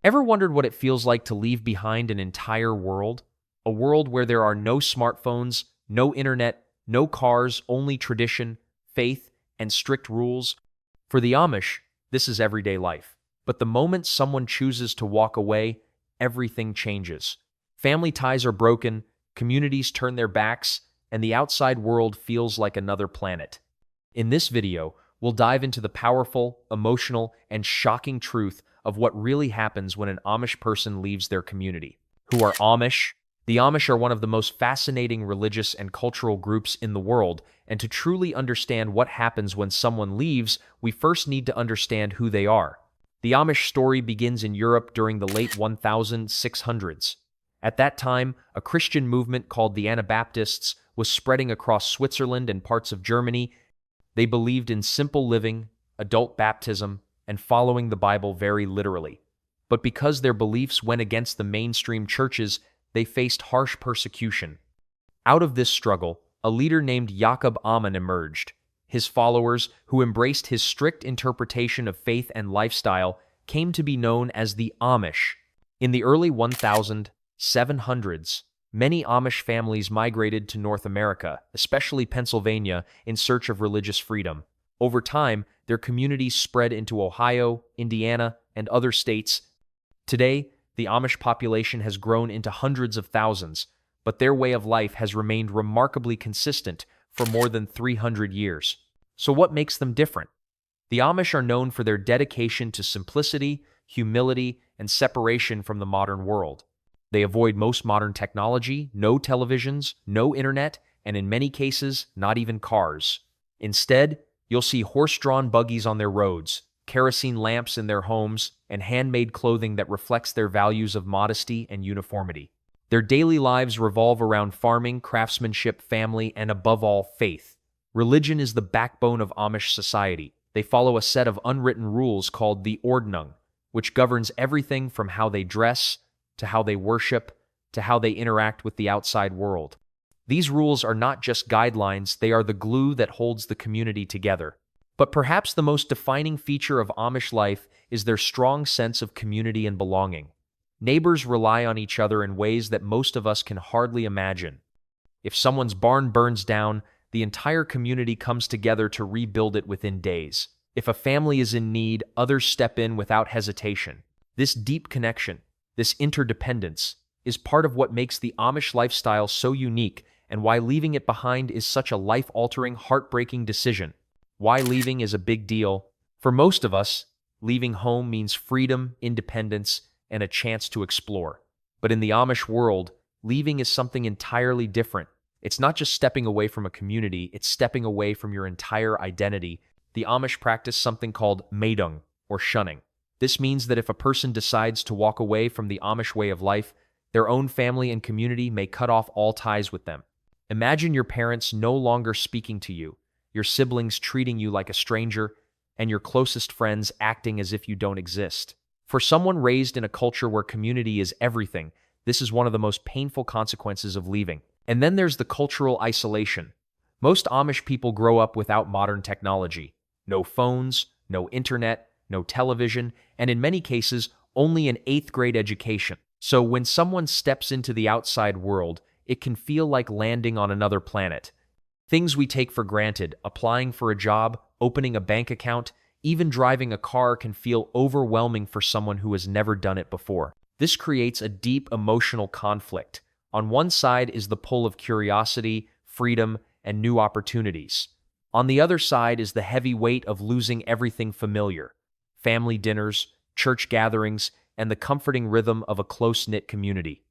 Ever wondered what it feels like to leave behind an entire world? A world where there are no smartphones, no internet, no cars, only tradition, faith, and strict rules? For the Amish, this is everyday life. But the moment someone chooses to walk away, everything changes. Family ties are broken, communities turn their backs, and the outside world feels like another planet. In this video, we'll dive into the powerful, emotional, and shocking truth of what really happens when an Amish person leaves their community. Who are Amish? The Amish are one of the most fascinating religious and cultural groups in the world, and to truly understand what happens when someone leaves, we first need to understand who they are. The Amish story begins in Europe during the late 1600s. At that time, a Christian movement called the Anabaptists was spreading across Switzerland and parts of Germany. They believed in simple living, adult baptism, and following the Bible very literally. But because their beliefs went against the mainstream churches, they faced harsh persecution. Out of this struggle, a leader named Jakob Amann emerged. His followers, who embraced his strict interpretation of faith and lifestyle, came to be known as the Amish. In the early 1700s, many Amish families migrated to North America, especially Pennsylvania, in search of religious freedom. Over time, their communities spread into Ohio, Indiana, and other states. Today, the Amish population has grown into hundreds of thousands, but their way of life has remained remarkably consistent for more than 300 years. So what makes them different? The Amish are known for their dedication to simplicity, humility, and separation from the modern world. They avoid most modern technology, no televisions, no internet, and in many cases, not even cars. Instead, you'll see horse-drawn buggies on their roads, kerosene lamps in their homes, and handmade clothing that reflects their values of modesty and uniformity. Their daily lives revolve around farming, craftsmanship, family, and above all, faith. Religion is the backbone of Amish society. They follow a set of unwritten rules called the Ordnung, which governs everything from how they dress, to how they worship, to how they interact with the outside world. These rules are not just guidelines, they are the glue that holds the community together. But perhaps the most defining feature of Amish life is their strong sense of community and belonging. Neighbors rely on each other in ways that most of us can hardly imagine. If someone's barn burns down, the entire community comes together to rebuild it within days. If a family is in need, others step in without hesitation. This deep connection, this interdependence, is part of what makes the Amish lifestyle so unique and why leaving it behind is such a life-altering, heartbreaking decision. Why leaving is a big deal? For most of us, leaving home means freedom, independence, and a chance to explore. But in the Amish world, leaving is something entirely different. It's not just stepping away from a community, it's stepping away from your entire identity. The Amish practice something called meidung, or shunning. This means that if a person decides to walk away from the Amish way of life, their own family and community may cut off all ties with them. Imagine your parents no longer speaking to you, your siblings treating you like a stranger, and your closest friends acting as if you don't exist. For someone raised in a culture where community is everything, this is one of the most painful consequences of leaving. And then there's the cultural isolation. Most Amish people grow up without modern technology. No phones, no internet, no television, and in many cases, only an 8th grade education. So when someone steps into the outside world, it can feel like landing on another planet. Things we take for granted, applying for a job, opening a bank account, even driving a car can feel overwhelming for someone who has never done it before. This creates a deep emotional conflict. On one side is the pull of curiosity, freedom, and new opportunities. On the other side is the heavy weight of losing everything familiar: family dinners, church gatherings, and the comforting rhythm of a close-knit community.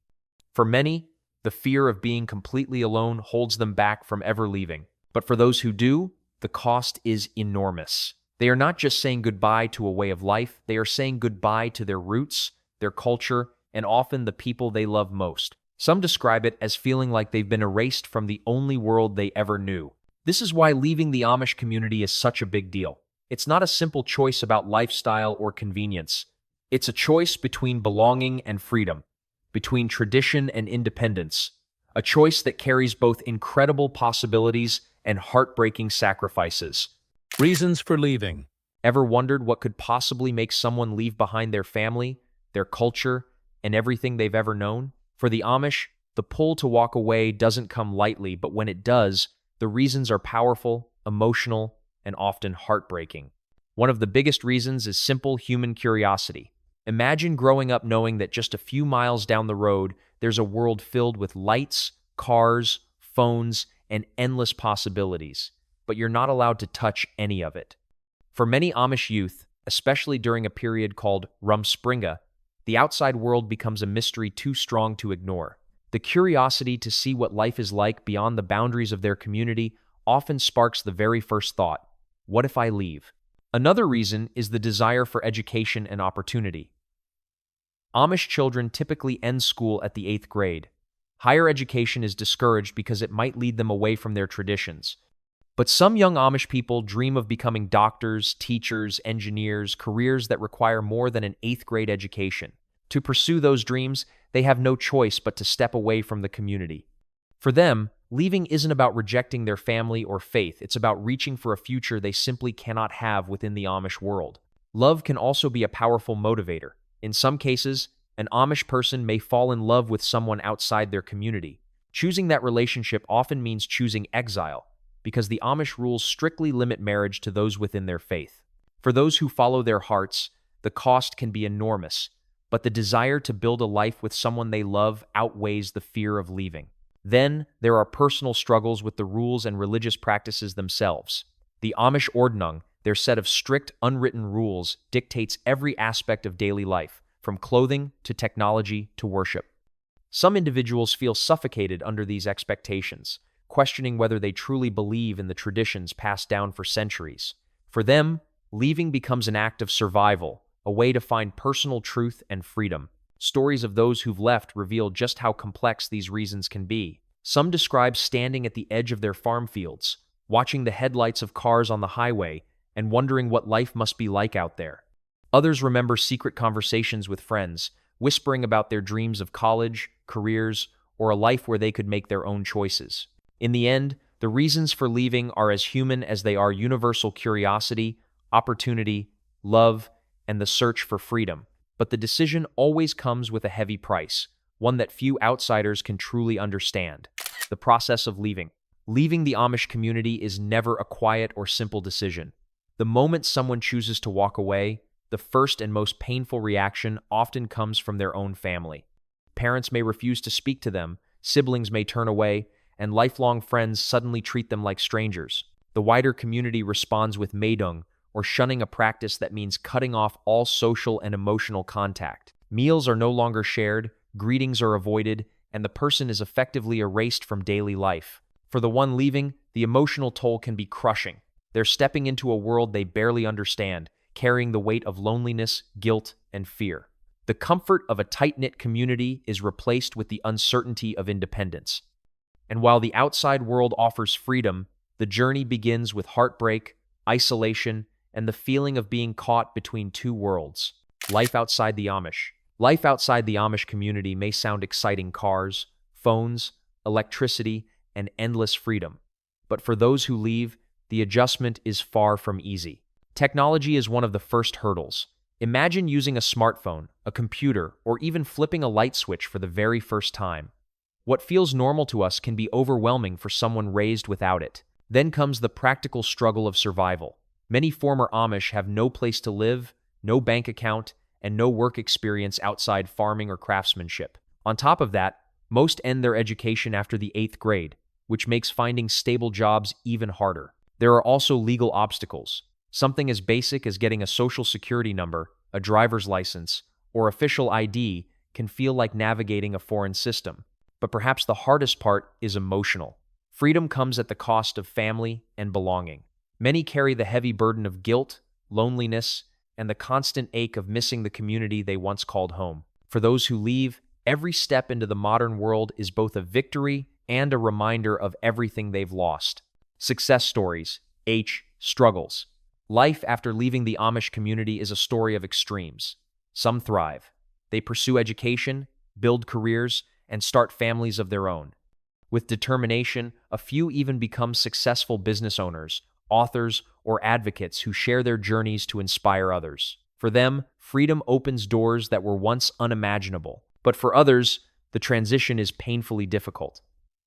For many, the fear of being completely alone holds them back from ever leaving. But for those who do, the cost is enormous. They are not just saying goodbye to a way of life, they are saying goodbye to their roots, their culture, and often the people they love most. Some describe it as feeling like they've been erased from the only world they ever knew. This is why leaving the Amish community is such a big deal. It's not a simple choice about lifestyle or convenience. It's a choice between belonging and freedom, between tradition and independence, a choice that carries both incredible possibilities and heartbreaking sacrifices. Reasons for leaving. Ever wondered what could possibly make someone leave behind their family? their culture, and everything they've ever known? For the Amish, the pull to walk away doesn't come lightly, but when it does, the reasons are powerful, emotional, and often heartbreaking. One of the biggest reasons is simple human curiosity. Imagine growing up knowing that just a few miles down the road, there's a world filled with lights, cars, phones, and endless possibilities, but you're not allowed to touch any of it. For many Amish youth, especially during a period called Rumspringa, the outside world becomes a mystery too strong to ignore. The curiosity to see what life is like beyond the boundaries of their community often sparks the very first thought, what if I leave? Another reason is the desire for education and opportunity. Amish children typically end school at the 8th grade. Higher education is discouraged because it might lead them away from their traditions. But some young Amish people dream of becoming doctors, teachers, engineers, careers that require more than an 8th grade education. To pursue those dreams, they have no choice but to step away from the community. For them, leaving isn't about rejecting their family or faith, it's about reaching for a future they simply cannot have within the Amish world. Love can also be a powerful motivator. In some cases, an Amish person may fall in love with someone outside their community. Choosing that relationship often means choosing exile, because the Amish rules strictly limit marriage to those within their faith. For those who follow their hearts, the cost can be enormous, but the desire to build a life with someone they love outweighs the fear of leaving. Then, there are personal struggles with the rules and religious practices themselves. The Amish Ordnung, their set of strict, unwritten rules, dictates every aspect of daily life, from clothing to technology to worship. Some individuals feel suffocated under these expectations, questioning whether they truly believe in the traditions passed down for centuries. For them, leaving becomes an act of survival, a way to find personal truth and freedom. Stories of those who've left reveal just how complex these reasons can be. Some describe standing at the edge of their farm fields, watching the headlights of cars on the highway, and wondering what life must be like out there. Others remember secret conversations with friends, whispering about their dreams of college, careers, or a life where they could make their own choices. In the end, the reasons for leaving are as human as they are universal: curiosity, opportunity, love, and the search for freedom. But the decision always comes with a heavy price, one that few outsiders can truly understand: the process of leaving. Leaving the Amish community is never a quiet or simple decision. The moment someone chooses to walk away, the first and most painful reaction often comes from their own family. Parents may refuse to speak to them, siblings may turn away, and lifelong friends suddenly treat them like strangers. The wider community responds with meidung, or shunning, a practice that means cutting off all social and emotional contact. Meals are no longer shared, greetings are avoided, and the person is effectively erased from daily life. For the one leaving, the emotional toll can be crushing. They're stepping into a world they barely understand, carrying the weight of loneliness, guilt, and fear. The comfort of a tight-knit community is replaced with the uncertainty of independence. And while the outside world offers freedom, the journey begins with heartbreak, isolation, and the feeling of being caught between two worlds. Life outside the Amish. Life outside the Amish community may sound exciting: cars, phones, electricity, and endless freedom. But for those who leave, the adjustment is far from easy. Technology is one of the first hurdles. Imagine using a smartphone, a computer, or even flipping a light switch for the very first time. What feels normal to us can be overwhelming for someone raised without it. Then comes the practical struggle of survival. Many former Amish have no place to live, no bank account, and no work experience outside farming or craftsmanship. On top of that, most end their education after the 8th grade, which makes finding stable jobs even harder. There are also legal obstacles. Something as basic as getting a social security number, a driver's license, or official ID can feel like navigating a foreign system. But perhaps the hardest part is emotional. Freedom comes at the cost of family and belonging. Many carry the heavy burden of guilt, loneliness, and the constant ache of missing the community they once called home. For those who leave, every step into the modern world is both a victory and a reminder of everything they've lost. Success stories. Struggles. Life after leaving the Amish community is a story of extremes. Some thrive. They pursue education, build careers, and start families of their own. With determination, a few even become successful business owners, authors, or advocates who share their journeys to inspire others. For them, freedom opens doors that were once unimaginable. But for others, the transition is painfully difficult.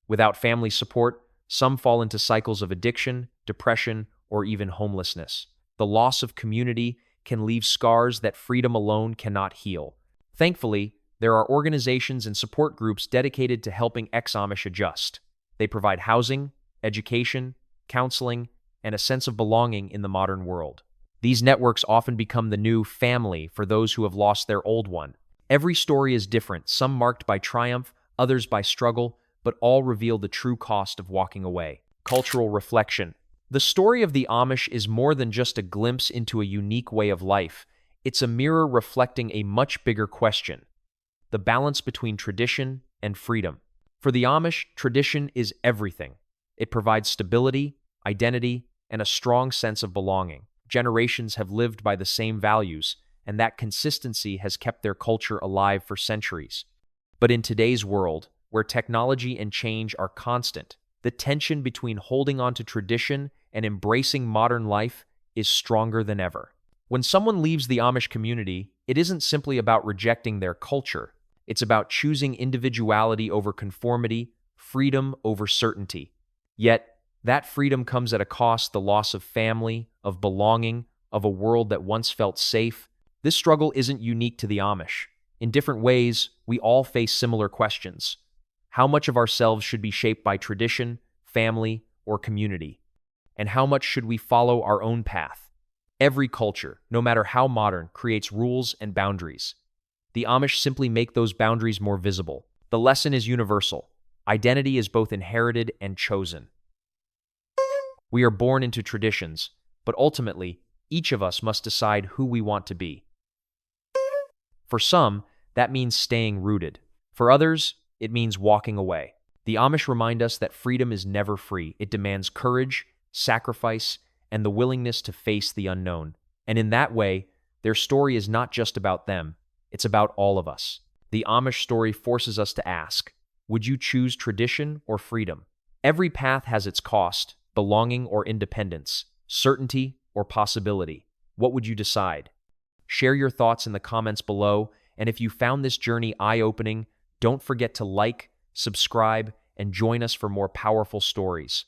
Without family support, some fall into cycles of addiction, depression, or even homelessness. The loss of community can leave scars that freedom alone cannot heal. Thankfully, there are organizations and support groups dedicated to helping ex-Amish adjust. They provide housing, education, counseling, and a sense of belonging in the modern world. These networks often become the new family for those who have lost their old one. Every story is different, some marked by triumph, others by struggle, but all reveal the true cost of walking away. Cultural reflection. The story of the Amish is more than just a glimpse into a unique way of life. It's a mirror reflecting a much bigger question: the balance between tradition and freedom. For the Amish, tradition is everything. It provides stability, identity, and a strong sense of belonging. Generations have lived by the same values, and that consistency has kept their culture alive for centuries. But in today's world, where technology and change are constant, the tension between holding on to tradition and embracing modern life is stronger than ever. When someone leaves the Amish community, it isn't simply about rejecting their culture. It's about choosing individuality over conformity, freedom over certainty. Yet, that freedom comes at a cost: the loss of family, of belonging, of a world that once felt safe. This struggle isn't unique to the Amish. In different ways, we all face similar questions. How much of ourselves should be shaped by tradition, family, or community? And how much should we follow our own path? Every culture, no matter how modern, creates rules and boundaries. The Amish simply make those boundaries more visible. The lesson is universal. Identity is both inherited and chosen. We are born into traditions, but ultimately, each of us must decide who we want to be. For some, that means staying rooted. For others, it means walking away. The Amish remind us that freedom is never free. It demands courage, sacrifice, and the willingness to face the unknown. And in that way, their story is not just about them, it's about all of us. The Amish story forces us to ask, would you choose tradition or freedom? Every path has its cost: belonging or independence, certainty or possibility. What would you decide? Share your thoughts in the comments below, and if you found this journey eye-opening, don't forget to like, subscribe, and join us for more powerful stories.